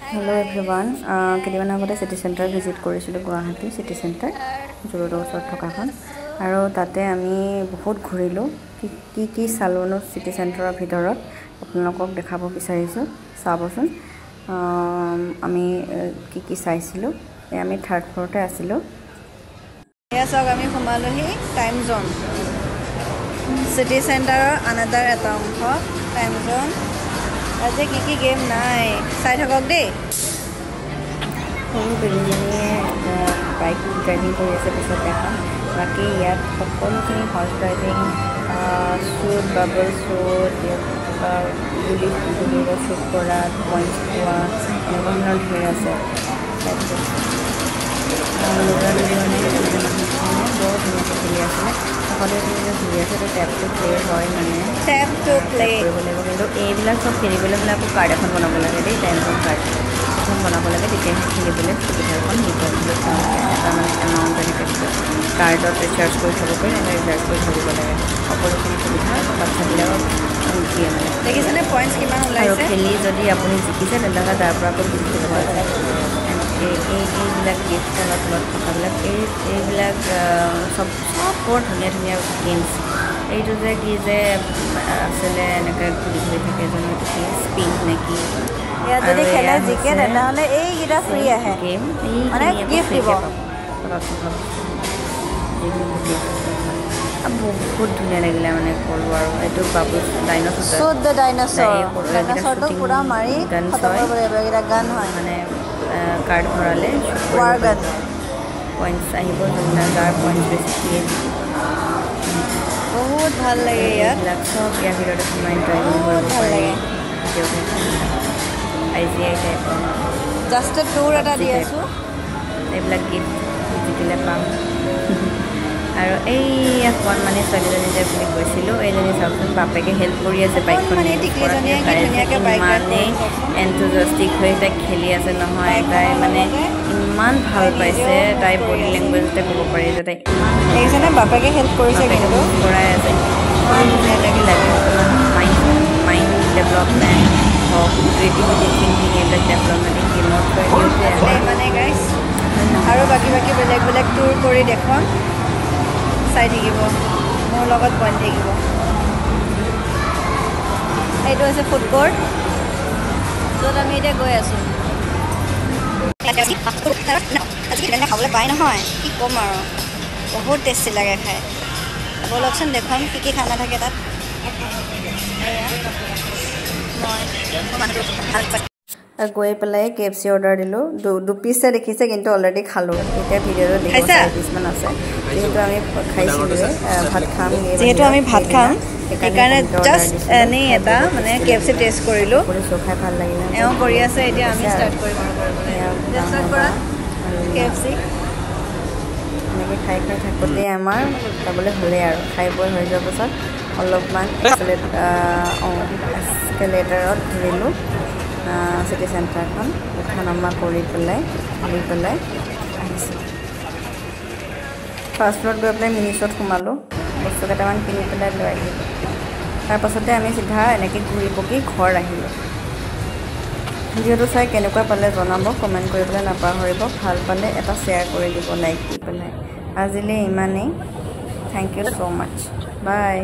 Hello everyone. কেইদিনমান আগতে সিটি centre visit কৰিছিলো গুৱাহাটী সিটি সেন্টাৰ জুৰোডৰ ওচৰত থকাখন আৰু তাতে আমি বহুত ঘূৰিলো কি চালোনো সিটি সেন্টাৰৰ ভিতৰত আপোনালোকক দেখাব বিচাৰিছো চাবচোন আমি কি চাইছিলো আমি থাৰ্ড ফ্লোৰতে আছিলো এয়া সব আমি সোমালোহি টাইম জোন সিটি সেন্টাৰৰ আনাদাৰ এটা অংশ টাইম জোন আজি কি গেম নাই চাই থাকক দেই সৰু বেলিজনীয়ে বাইক ড্ৰাইভিং কৰি আছে পিছত দেখা বাকী ইয়াত সকলোখিনি horse driving shoot bubble shoot গুলি শ্বুট কৰা পইণ্ট পোৱা এনেকুৱা ধৰণৰ ধেৰ আছে ল'ৰা দুজনে বৰ ধুনীয়াকৈ খেলি আছিলে সকলোৱে ঘূৰি আছে তো টেপটো প্লে হয় মানে টেপটো প্লে কৰিব লাগিব কিন্তু এইবিলাক চব খেলিবলৈ হ'লে আকৌ কাৰ্ড এখন বনাব লাগে দেই টাইমখন কাৰ্ড এখন বনাব লাগে তেতিয়াহে খেলিবলৈ সুবিধাখন নিবলৈ এটা মানে এমাউণ্ট এনেকৈ কাৰ্ডত ৰিচাৰ্জ কৰি থ'ব পাৰি এনেকৈ ৰিচাৰ্জ কৰি থ'ব লাগে সকলোখিনি সুবিধা বাচ্চাবিলাকক দিয়ে মানে দেখিছেনে পইণ্টছ কিমান ওলাইছে আৰু খেলি যদি আপুনি জিকিছে তেনেহ'লে তাৰ পৰা আকৌ গিফ্ট দিব পাৰে এইবিলাক গিফ্ট তলত থকাবিলাক এইবিলাক চব বৰ ধুনীয়া ধুনীয়া গেমছ এইটো যে কি যে আছিলে এনেকৈ ঘূৰি থাকে জানো কি স্পিন নে কি ইয়াত যদি খেলে জিকে তেনেহ'লে এইকেইটা ফ্ৰী আহে গেম মানে গিফ্ট দিব বহুত ধুনীয়া লাগিলে মানে ক'লোঁ আৰু এইটো বাবু ডাইনছৰটো পূৰা মাৰি গান হয় মানে কাৰ্ড ভৰালে ৱাৰ গান পইণ্টছ আহিব যোনবিলাক যাৰ পইণ্টছ বেছি দিয়ে বহুত ভাল লাগে ইয়াত চব ইয়াৰ ভিতৰতে সোমাই ড্ৰাইভিং কৰিব ভাল লাগে IGI টাইপৰ জাষ্ট টুৰ এটা দি আছোঁ এইবিলাক গিফ্ট জিকিলে পাম আৰু এই কণমানি ছোৱালীজনী যে বুলি কৈছিলোঁ এইজনী চাওকচোন বাপেকে হেল্প কৰি আছে বাইকখন ইমানেই এনথুজিয়াষ্টিক হৈ তাই খেলি আছে নহয় তাই মানে ইমান ভাল পাইছে তাই বডি লেংগুৱেজতে ক'ব পাৰি যে তাই দেখিছেনে বাপেকে হেল্প কৰিছে কিন্তু কৰাই আছে ইমান ধুনীয়া লাগিলে মাইণ্ড ডেভেলপমেণ্ট হওক ক্ৰিয়েটিভিটি থিংকিং এইবিলাক ডেভেলপমেণ্ট গেমত মানে গাইছ আৰু বাকী বেলেগ টুৰ কৰি দেখুৱাম চাই থাকিব মোৰ লগত পইণ্ট থাকিব এইটো হৈছে ফুড কোৰ্ট য'ত আমি এতিয়া গৈ আছোঁ খাবলৈ পাই নহয় কি ক'ম আৰু বহুত টেষ্টি লাগে খাই ব'লকচোন দেখুৱাম কি খানা থাকে তাত গৈ পেলাই KFC অৰ্ডাৰ দিলোঁ দুপিচে দেখিছে কিন্তু অলৰেডি খালোঁ এতিয়া ভিডিঅ'টো দেখিছে 4 পিচমান আছে যিহেতু আমি ভাত খাম সেইকাৰণে জাষ্ট এনেই এটা মানে KFC টেষ্ট কৰিলোঁ খাই ভাল লাগিলে এওঁ কৰি আছে এতিয়া আমি ষ্টাৰ্ট কৰিম KFC এনেকৈ খাই থাকোঁতেই আমাৰ যাবলৈ হ'লেই আৰু খাই বৈ হৈ যোৱাৰ পাছত অলপমান এস্কেলেটাৰত ঘূৰিলোঁ সিটি সেন্টাৰখন উঠা নমা কৰি পেলাই আহিছোঁ ফাৰ্ষ্ট ফ্ল'ৰত গৈ পেলাই মিনিছত সোমালোঁ বস্তু কেইটামান কিনি পেলাই লৈ আহিলোঁ তাৰপাছতে আমি চিধা এনেকৈ ঘূৰি পকি ঘৰ আহিলোঁ ভিডিঅ'টো চাই কেনেকুৱা পালে জনাব কমেণ্ট কৰিবলৈ নাপাহৰিব ভাল পালে এটা শ্বেয়াৰ কৰি দিব লাইক দি পেলাই আজিলৈ ইমানেই thank you so' much by